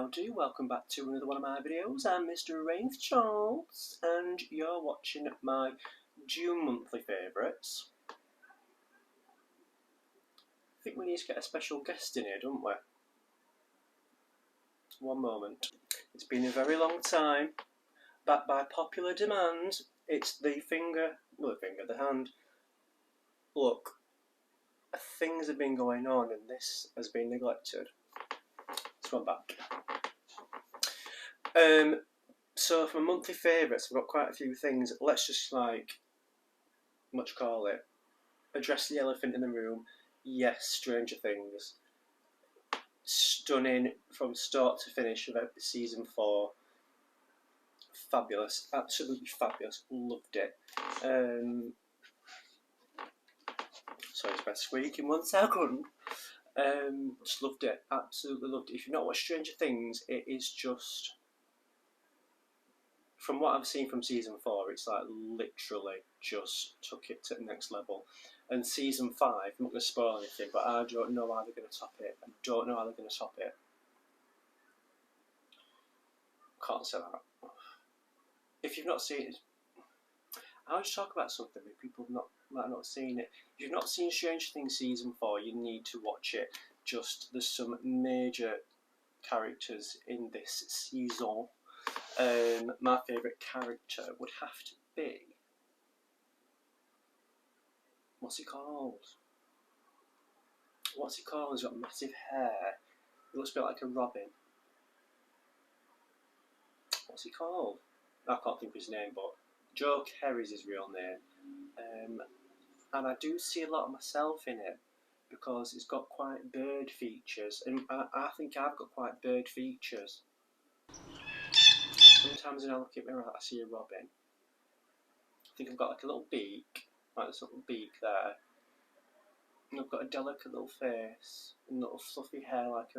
howdy, welcome back to another one of my videos. I'm Mr. Rafe Charles and you're watching my June monthly favourites. I think we need to get a special guest in here, don't we? One moment. It's been a very long time, back by popular demand. It's the hand. Look, things have been going on and this has been neglected. Let's run back. So for my monthly favourites, I've got quite a few things. Let's just address the elephant in the room. Yes, Stranger Things. Stunning from start to finish of season 4. Fabulous, absolutely fabulous. Loved it. Sorry, it's my squeaking 1 second. Just loved it. Absolutely loved it. If you've not watched Stranger Things, it is just, from what I've seen from season 4, it's like literally just took it to the next level. And season 5, I'm not going to spoil anything, but I don't know how they're going to top it. I don't know how they're going to top it. Can't say that. If you've not seen it, I'll just talk about something if people might not have seen it. If you've not seen Stranger Things season 4, you need to watch it. There's some major characters in this season. My favourite character would have to be, what's he called? He's got massive hair. He looks a bit like a robin. What's he called? I can't think of his name, but Joe Kerry's his real name. And I do see a lot of myself in him because he's got quite bird features, and I think I've got quite bird features. Sometimes when I look at me, I see a robin. I think I've got like a little beak, like this little beak there. And I've got a delicate little face and little fluffy hair like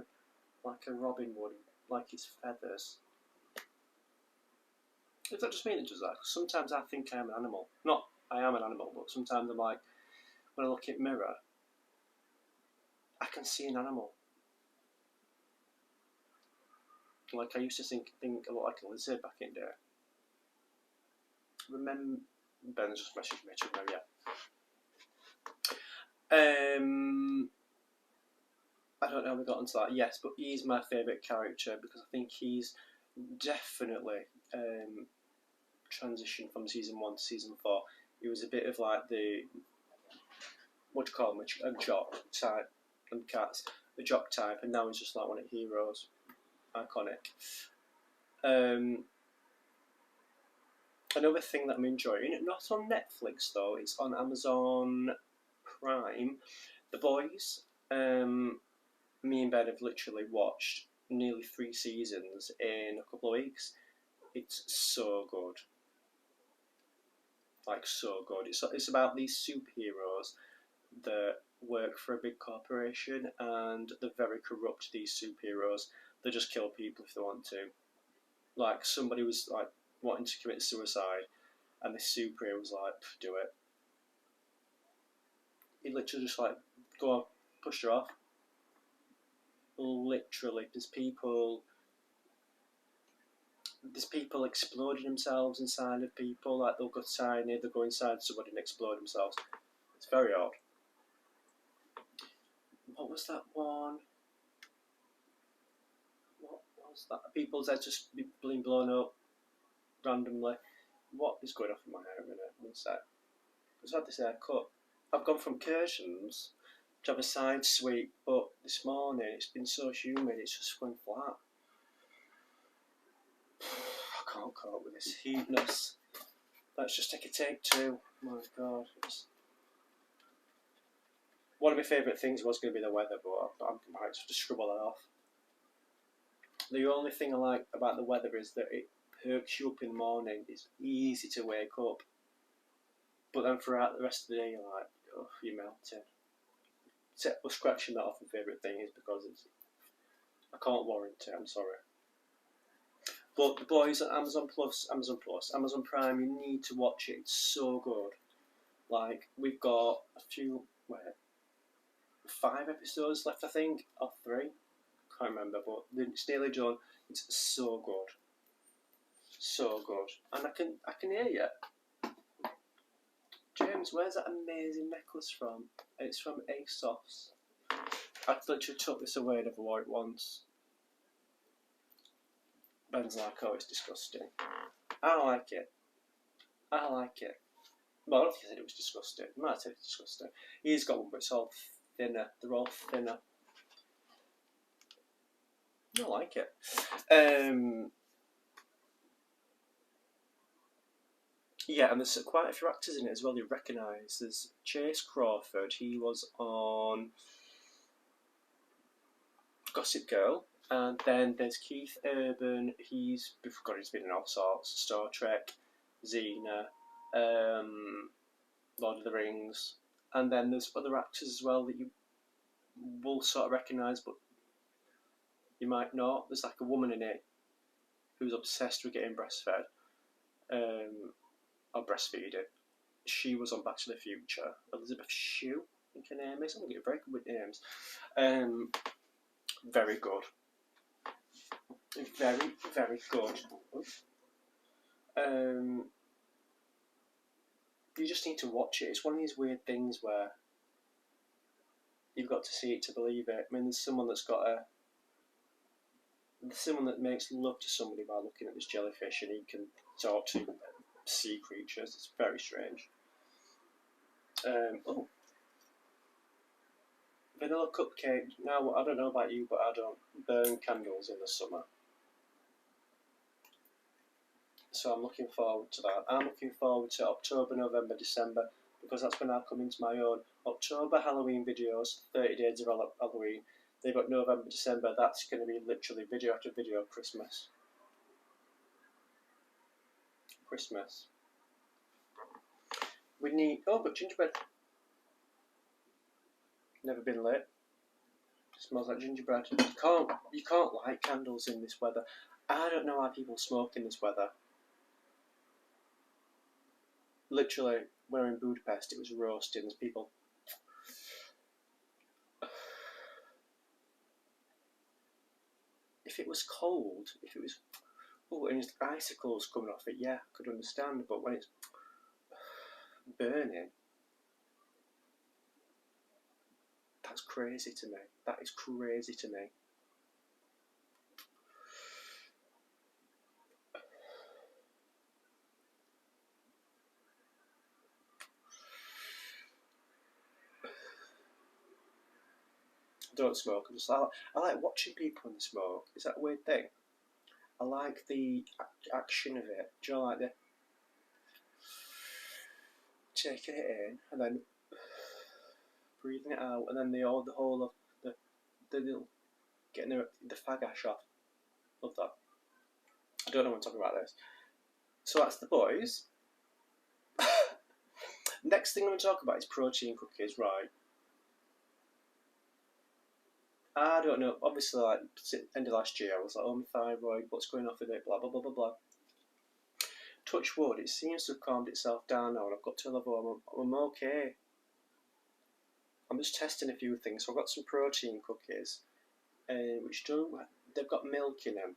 a robin would, like his feathers. Does that just mean it does that? Because sometimes I think I am an animal. Not I am an animal, but sometimes I'm like, when I look in the mirror, I can see an animal. Like I used to think a lot like a lizard back in there. Remember, Ben's just messaged me to remember, yeah. I don't know how we got into that. Yes, but he's my favourite character because I think he's definitely transitioned from season 1 to season 4. He was a bit of like the, what do you call him, a jock type, and Cats, the jock type, and now he's just like one of the heroes. Iconic. Another thing that I'm enjoying, not on Netflix though, it's on Amazon Prime, The Boys. Me and Ben have literally watched nearly 3 seasons in a couple of weeks. It's so good. Like, so good. It's about these superheroes that work for a big corporation and they're very corrupt, these superheroes. They just kill people if they want to. Like, somebody was like wanting to commit suicide and this superhero was like, do it. He literally just like, go on, pushed her off. Literally, there's people exploding themselves inside of people. Like, they'll go tiny, they'll go inside somebody and explode themselves. It's very odd. What was that one? What was that? People's heads just being blown up randomly. What is going off in my hair a minute? 1 sec. I've had this haircut. I've gone from curtains to have a side sweep, but this morning it's been so humid, it's just going flat. I can't cope with this heatness. Let's just take a take 2. My God. One of my favourite things was going to be the weather, but I might just scribble that off. The only thing I like about the weather is that it perks you up in the morning. It's easy to wake up. But then throughout the rest of the day, you're like, oh, you're melting. We're scratching that off. My favourite thing is because I can't warrant it, I'm sorry. But The Boys on Amazon Prime, you need to watch it. It's so good. Like, we've got 5 episodes left, I think, or 3. Can't remember, but it's nearly done. It's so good. So good. And I can hear you. James, where's that amazing necklace from? It's from ASOS. I literally took this away and never wore it once. Ben's like, oh, it's disgusting. I like it. I like it. Well, I don't think he said it was disgusting. He might have said it's disgusting. He's got one, but it's all thinner. They're all thinner. I like it. Yeah, and there's quite a few actors in it as well you recognise. There's Chase Crawford. He was on Gossip Girl. And then there's Keith Urban. He's been in all sorts. Star Trek, Xena, Lord of the Rings. And then there's other actors as well that you will sort of recognise, but you might not. There's like a woman in it who's obsessed with getting breastfed. Or breastfeeding. She was on Back to the Future. Elizabeth Shue, I think her name is. I'm going to get very good with names. Very good. Very, very good. You just need to watch it. It's one of these weird things where you've got to see it to believe it. I mean, there's someone that makes love to somebody by looking at this jellyfish, and he can talk to sea creatures. It's very strange. Vanilla cupcake. Now, I don't know about you, but I don't burn candles in the summer. So I'm looking forward to that. I'm looking forward to October, November, December, because that's when I'll come into my own. October Halloween videos, 30 days of Halloween. They've got November, December. That's going to be literally video after video of Christmas. Christmas. We need... Oh, but gingerbread. Never been late. Smells like gingerbread. You can't light candles in this weather. I don't know how people smoke in this weather. Literally, when we were in Budapest, it was roasting. There's people. If it was cold, and it's icicles coming off it, yeah, I could understand. But when it's burning, that's crazy to me. That is crazy to me. I don't smoke. I like watching people when they smoke. Is that a weird thing? I like the action of it. Do you know, like the taking it in and then breathing it out, and then the whole of the little getting the fag ash off. Love that. I don't know when I'm talking about this. So that's the boys. Next thing I'm going to talk about is protein cookies, right? I don't know. Obviously, like end of last year, I was like, oh, my thyroid, what's going on with it? Blah blah blah blah blah. Touch wood, it seems to have calmed itself down now, and I've got to a level I'm okay. I'm just testing a few things. So I've got some protein cookies, they've got milk in them.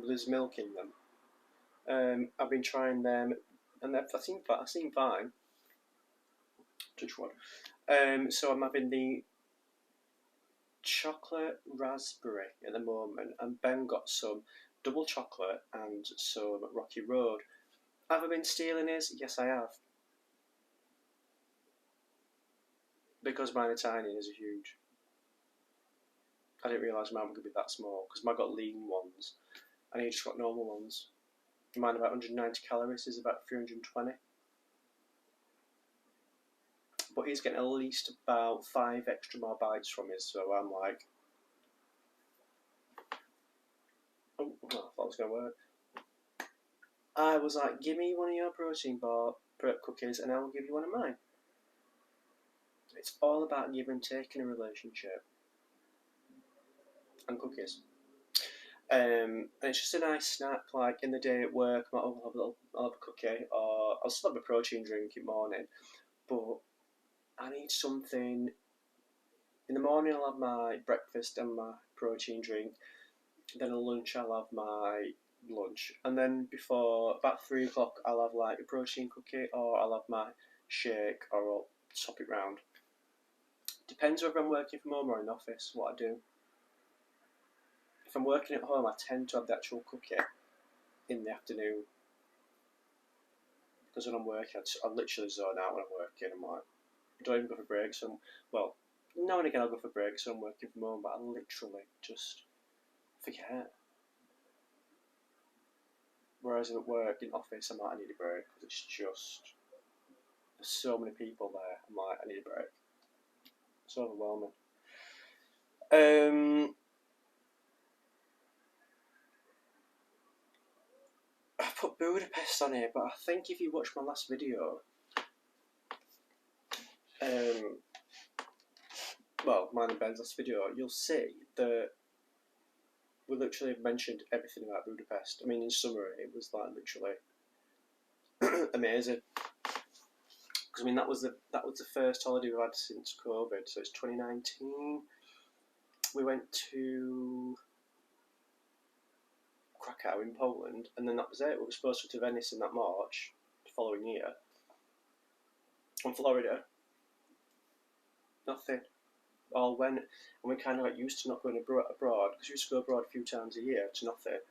There's milk in them. I've been trying them, and I seem fine. Touch wood. So I'm having the chocolate raspberry at the moment, and Ben got some double chocolate and some Rocky Road. Have I been stealing his? Yes, I have. Because mine are tiny and his are huge. I didn't realise mine could be that small, because mine got lean ones, and he just got normal ones. Mine about 190 calories, is about 320. But he's getting at least about 5 extra more bites from his, so I'm like, oh, I thought it was going to work. I was like, give me one of your protein bar cookies and I will give you one of mine. It's all about give and take in a relationship. And cookies. And it's just a nice snack, like in the day at work, I'll have a cookie, or I'll still have a protein drink in the morning, but I need something In the morning, I'll have my breakfast and my protein drink. Then at lunch, I'll have my lunch, and then before about 3 o'clock, I'll have like a protein cookie, or I'll have my shake, or I'll top it round. Depends whether I'm working from home or in the office. What I do. If I'm working at home, I tend to have the actual cookie in the afternoon, because when I'm working, I literally zone out when I'm working. I'm like, I don't even go for breaks. Well, now and again I'll go for breaks when I'm working from home, but I literally just forget. Whereas at work, in office, I need a break, because it's just, there's so many people there. I'm like, I need a break. It's overwhelming. I put Budapest on here, but I think if you watch my last video, well, mine and Ben's last video, you'll see that we literally mentioned everything about Budapest. I mean, in summary, it was like literally amazing. Because I mean, that was the first holiday we've had since COVID. So it's 2019. We went to Krakow in Poland, and then that was it. We were supposed to go to Venice in that March, the following year. And Florida, nothing. All went, and we kind of like used to not going abroad, because we used to go abroad a few times a year, to nothing.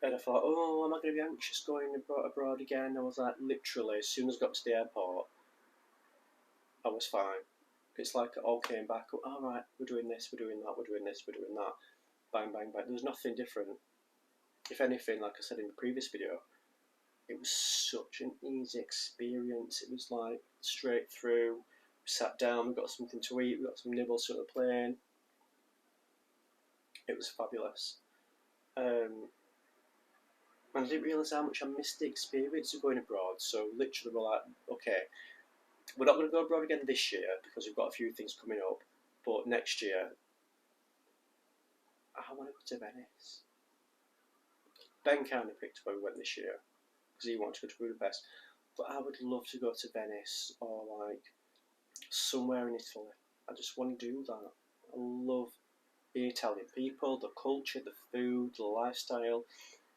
And I thought, oh, am I going to be anxious going abroad again? I was like, literally, as soon as I got to the airport, I was fine. It's like it all came back. All right, we're doing this, we're doing that, we're doing this, we're doing that. Bang, bang, bang. There was nothing different. If anything, like I said in the previous video, it was such an easy experience. It was like straight through. We sat down, we got something to eat, we got some nibbles on the plane. It was fabulous. And I didn't realise how much I missed the experience of going abroad. So literally we're like, okay, we're not going to go abroad again this year, because we've got a few things coming up. But next year, I want to go to Venice. Ben kind of picked where we went this year, because he wanted to go to Budapest. But I would love to go to Venice, or like somewhere in Italy. I just want to do that. I love the Italian people, the culture, the food, the lifestyle.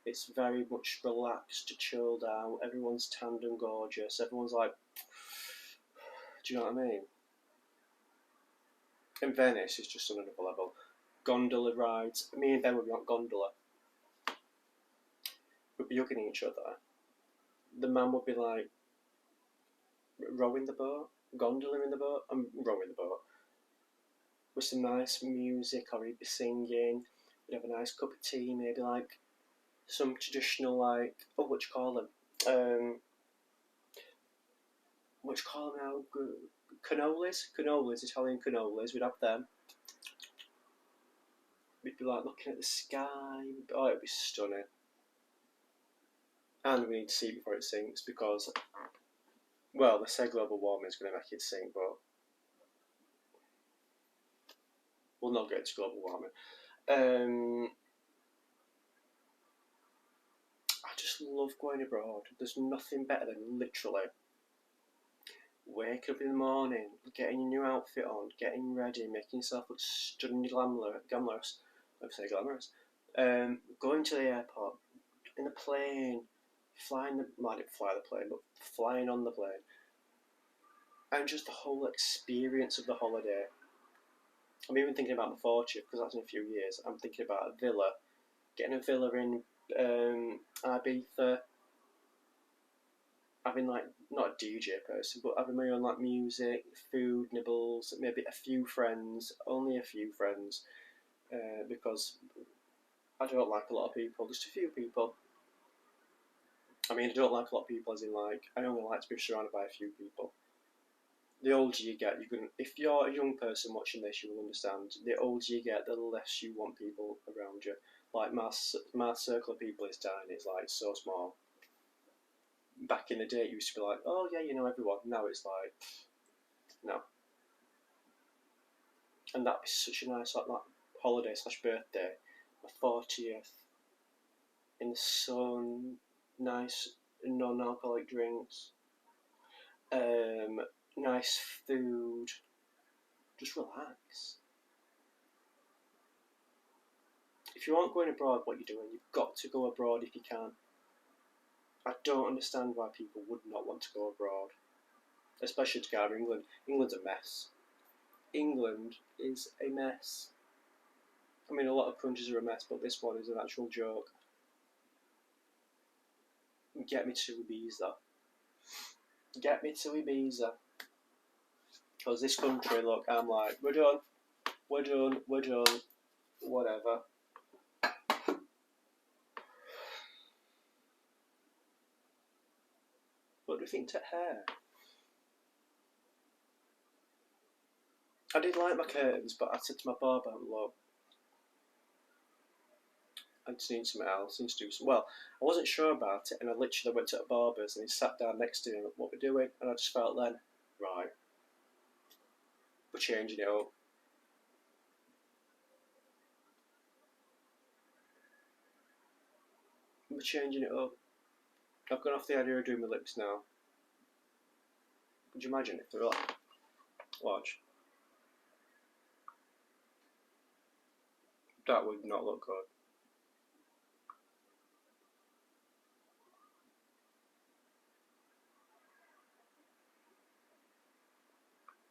It's very much relaxed, chilled out. Everyone's tanned and gorgeous. Everyone's like, do you know what I mean? In Venice, it's just on another level. Gondola rides. Me and Ben would be on gondola. We'd be hugging each other. The man would be like rowing the boat, gondola in the boat, and rowing the boat. With some nice music, or he'd be singing. We'd have a nice cup of tea, maybe like some traditional, like, oh, what do you call them? What do you call them now? Cannolis, Italian cannolis. We'd have them. We'd be like looking at the sky. Oh, it'd be stunning. And we need to see it before it sinks, because, well, they say global warming is going to make it sink, but we'll not get to global warming. I just love going abroad. There's nothing better than literally waking up in the morning, getting your new outfit on, getting ready, making yourself look stunningly glamorous. I'd say glamorous. Going to the airport, in a plane, I didn't fly the plane, but flying on the plane. And just the whole experience of the holiday. I'm even thinking about my 40th, because that's in a few years. I'm thinking about a villa. Getting a villa in Ibiza. Having like, not a DJ person, but having my own like music, food, nibbles, maybe a few friends, only a few friends. Because I don't like a lot of people, just a few people. I mean, I don't like a lot of people as in like, I only like to be surrounded by a few people. The older you get, if you're a young person watching this, you will understand. The older you get, the less you want people around you. Like my circle of people is tiny. It's like so small. Back in the day, it used to be like, oh yeah, you know everyone. Now it's like, no. And that'd be such a nice like holiday / birthday, my 40th, in the sun, nice non-alcoholic drinks, nice food, Just relax. If you aren't going abroad, what you're doing, you've got to go abroad if you can. I don't understand why people would not want to go abroad, especially to go out of England. England's a mess. England is a mess. I mean, a lot of countries are a mess, but this one is an actual joke. Get me to Ibiza. Get me to Ibiza. Because this country, look, I'm like, we're done, whatever. What do you think to hair? I did like my curtains, but I said to my barber, look, I just need something else, I need to do some. Well, I wasn't sure about it, and I literally went to a barber's and he sat down next to me, what we're doing, and I just felt then, right, we're changing it up. We're changing it up. I've gone off the idea of doing my lips now. Could you imagine if they were like, watch. That would not look good.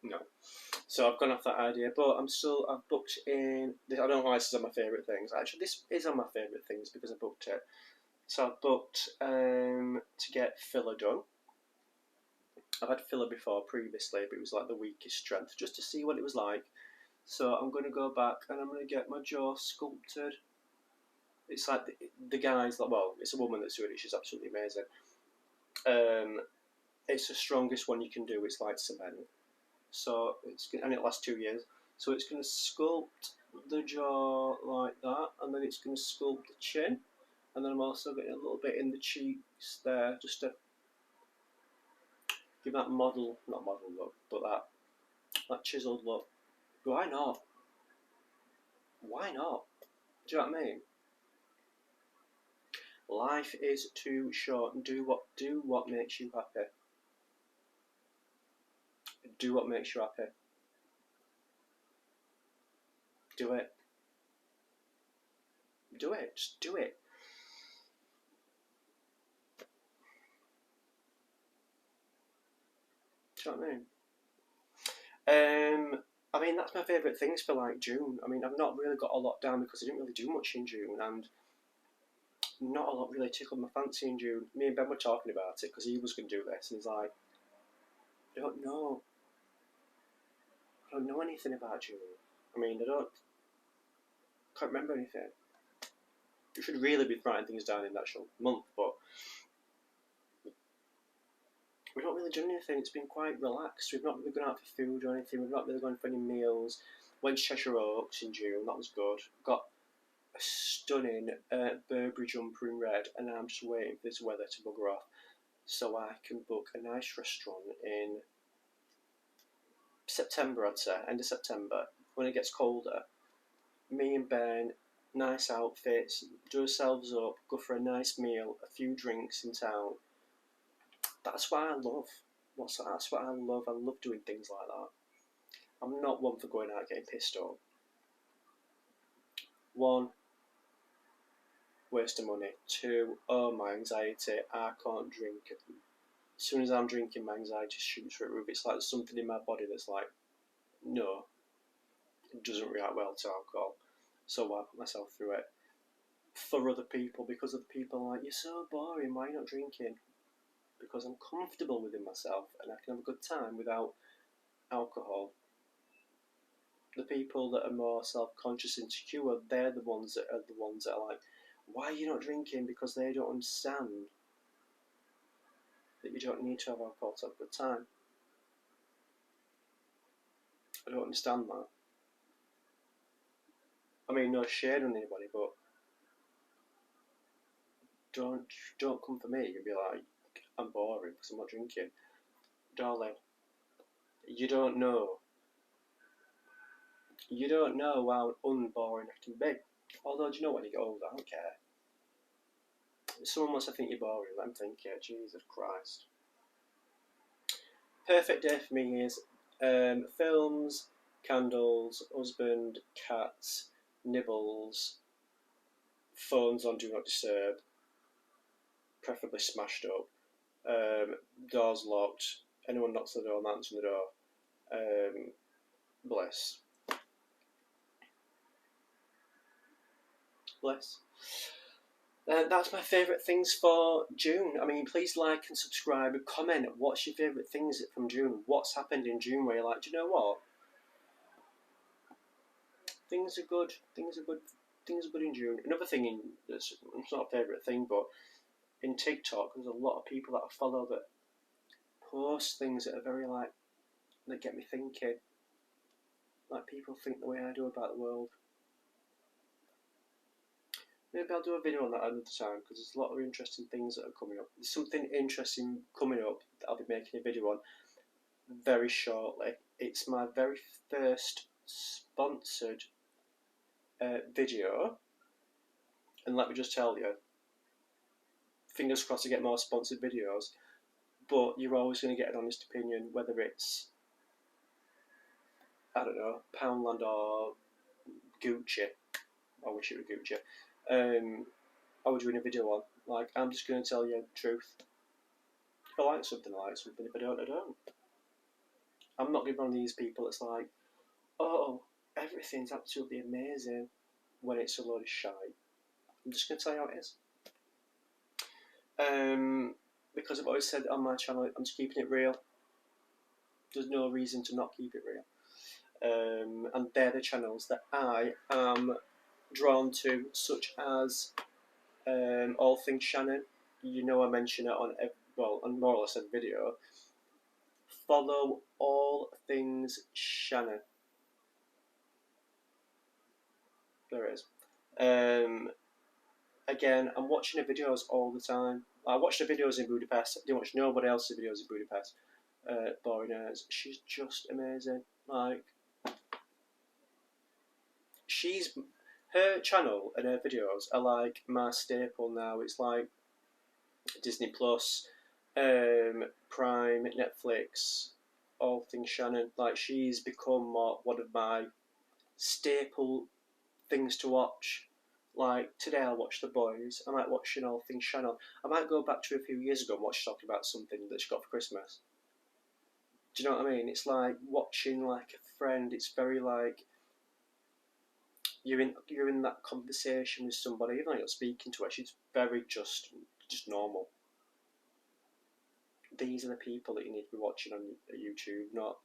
No. So I've gone off that idea, but I've booked in, I don't know why this is on my favourite things. Actually, this is on my favourite things because I booked it. So I've booked to get filler done. I've had filler before previously, but it was like the weakest strength, just to see what it was like. So I'm going to go back and I'm going to get my jaw sculpted. It's like the guy's like, well, it's a woman that's doing it. She's absolutely amazing. It's the strongest one you can do. It's like cement. So and it lasts 2 years. So it's going to sculpt the jaw like that, and then it's going to sculpt the chin, and then I'm also getting a little bit in the cheeks there, just to give that not model look, but that chiseled look. Why not? Why not? Do you know what I mean? Life is too short, and do what makes you happy. Do what makes you happy. Do it. Do it. Just do it. Do you know what I mean? I mean, that's my favourite things for like June. I mean, I've not really got a lot down because I didn't really do much in June, and not a lot really tickled my fancy in June. Me and Ben were talking about it because he was going to do this, and he's like, I don't know anything about June. I mean, can't remember anything. You should really be writing things down in the actual month, but we've not really done anything. It's been quite relaxed. We've not really gone out for food or anything. We've not really gone for any meals. Went to Cheshire Oaks in June. That was good. Got a stunning Burberry jumper in red, and I'm just waiting for this weather to bugger off so I can book a nice restaurant in September, I'd say, end of September, when it gets colder. Me and Ben, nice outfits, do ourselves up, go for a nice meal, a few drinks in town. That's what I love. That's what I love. I love doing things like that. I'm not one for going out getting pissed off. One, waste of money. Two, oh, my anxiety. I can't drink. As soon as I'm drinking, my anxiety shoots through the roof. It's like there's something in my body that's like, no, it doesn't react well to alcohol. So I put myself through it. For other people, because other people are like, you're so boring, why are you not drinking? Because I'm comfortable within myself and I can have a good time without alcohol. The people that are more self-conscious, insecure, they're the ones that are like, why are you not drinking? Because they don't understand that you don't need to have alcohol to have a good time. I don't understand that. I mean, no shade on anybody, but don't come for me and be like, I'm boring because I'm not drinking. Darling, you don't know how unboring I can be. Although, do you know when you get older, I don't care. If someone wants to think you're boring, let them think it. Jesus Christ. Perfect day for me is films, candles, husband, cats, nibbles, phones on do not disturb, preferably smashed up, doors locked, anyone knocks on the door, I'm answering the door, bless. Bless. That's my favourite things for June. I mean, please like and subscribe and comment. What's your favourite things from June? What's happened in June where you're like, do you know what? Things are good. Things are good. Things are good in June. Another thing it's not a favourite thing, but in TikTok, there's a lot of people that I follow that post things that are very like that get me thinking. Like people think the way I do about the world. Maybe I'll do a video on that another time because there's a lot of interesting things that are coming up. There's something interesting coming up that I'll be making a video on very shortly. It's my very first sponsored video, and let me just tell you, fingers crossed to get more sponsored videos, but you're always going to get an honest opinion, whether it's, I don't know, Poundland or Gucci. I wish it were Gucci. I was doing a video on. Like, I'm just going to tell you the truth. If I like something, I like something. If I don't, I don't. I'm not going to be one of these people that's like, oh, everything's absolutely amazing when it's a load of shite. I'm just going to tell you how it is. Because I've always said on my channel, I'm just keeping it real. There's no reason to not keep it real. And they're the channels that I am drawn to, such as All Things Shannon. You know I mention it on on more or less every video. Follow All Things Shannon. There it is. Again, I'm watching the videos all the time. I watched the videos in Budapest. I didn't watch nobody else's videos in Budapest. Boring as. She's just amazing. Like, her channel and her videos are like my staple now. It's like Disney Plus, Prime, Netflix, All Things Shannon. Like, she's become one of my staple things to watch. Like, today I'll watch The Boys. I might watch All Things Shannon. I might go back to a few years ago and watch talking about something that she got for Christmas. Do you know what I mean? It's like watching like a friend. It's very like you're in that conversation with somebody, even though you're not speaking to her. She's very just normal. These are the people that you need to be watching on YouTube, not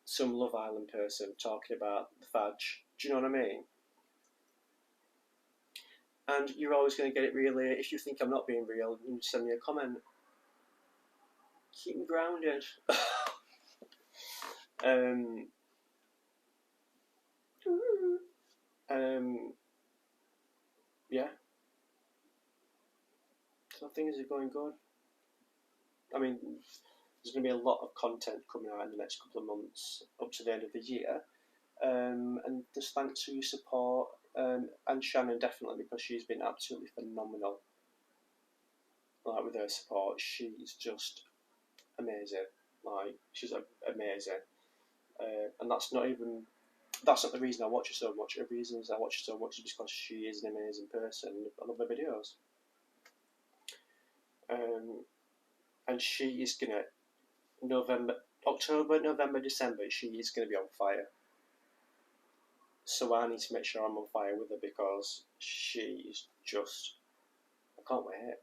some Love Island person talking about the fudge. Do you know what I mean? And you're always going to get it really. If you think I'm not being real, you send me a comment. Keep me grounded. Yeah. So things are going good. I mean, there's going to be a lot of content coming out in the next couple of months up to the end of the year. And just thanks for your support. And Shannon definitely, because she's been absolutely phenomenal. Like with her support, she's just amazing. Like, she's amazing. And that's not the reason I watch her so much. The reason I watch her so much is because she is an amazing person. I love her videos. And she is gonna October, November, December. She is gonna be on fire. So I need to make sure I'm on fire with her because she is just. I can't wait.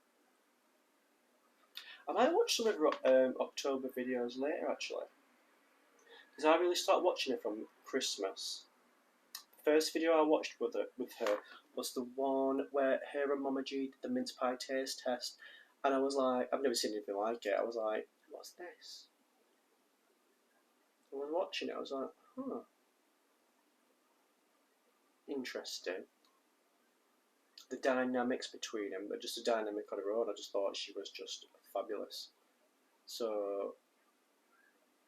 I might watch some of her October videos later actually, because I really started watching her from Christmas. The first video I watched with her was the one where her and Mama G did the mince pie taste test, and I was like, I've never seen anything like it. I was like, what's this? I was watching it. I was like, huh, interesting. The dynamics between them, but just a dynamic on her own. I just thought she was just fabulous. So,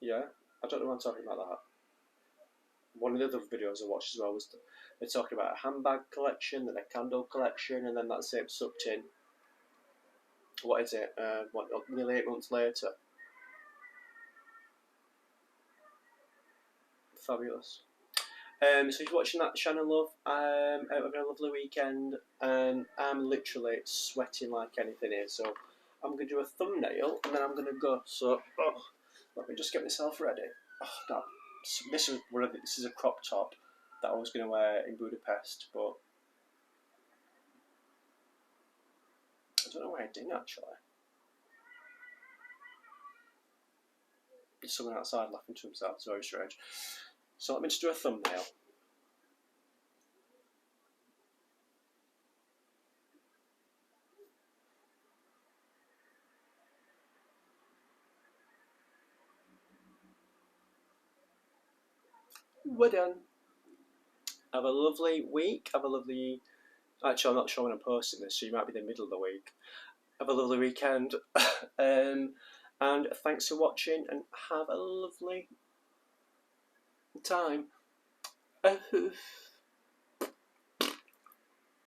yeah, I don't know why I'm talking about that. One of the other videos I watched as well was they're talking about a handbag collection, then a candle collection, and then that same sucked in. What is it? Nearly 8 months later. Fabulous. So he's watching that, Shannon love. Having a lovely weekend, and I'm literally sweating like anything here. So I'm going to do a thumbnail, and then I'm going to go. So let me just get myself ready. This is a crop top that I was going to wear in Budapest, but I don't know why I didn't actually. There's someone outside laughing to himself. It's very strange. So let me just do a thumbnail. We're done. Have a lovely week. Have a lovely... Actually, I'm not sure when I'm posting this, so you might be the middle of the week. Have a lovely weekend. And thanks for watching, and have a lovely time.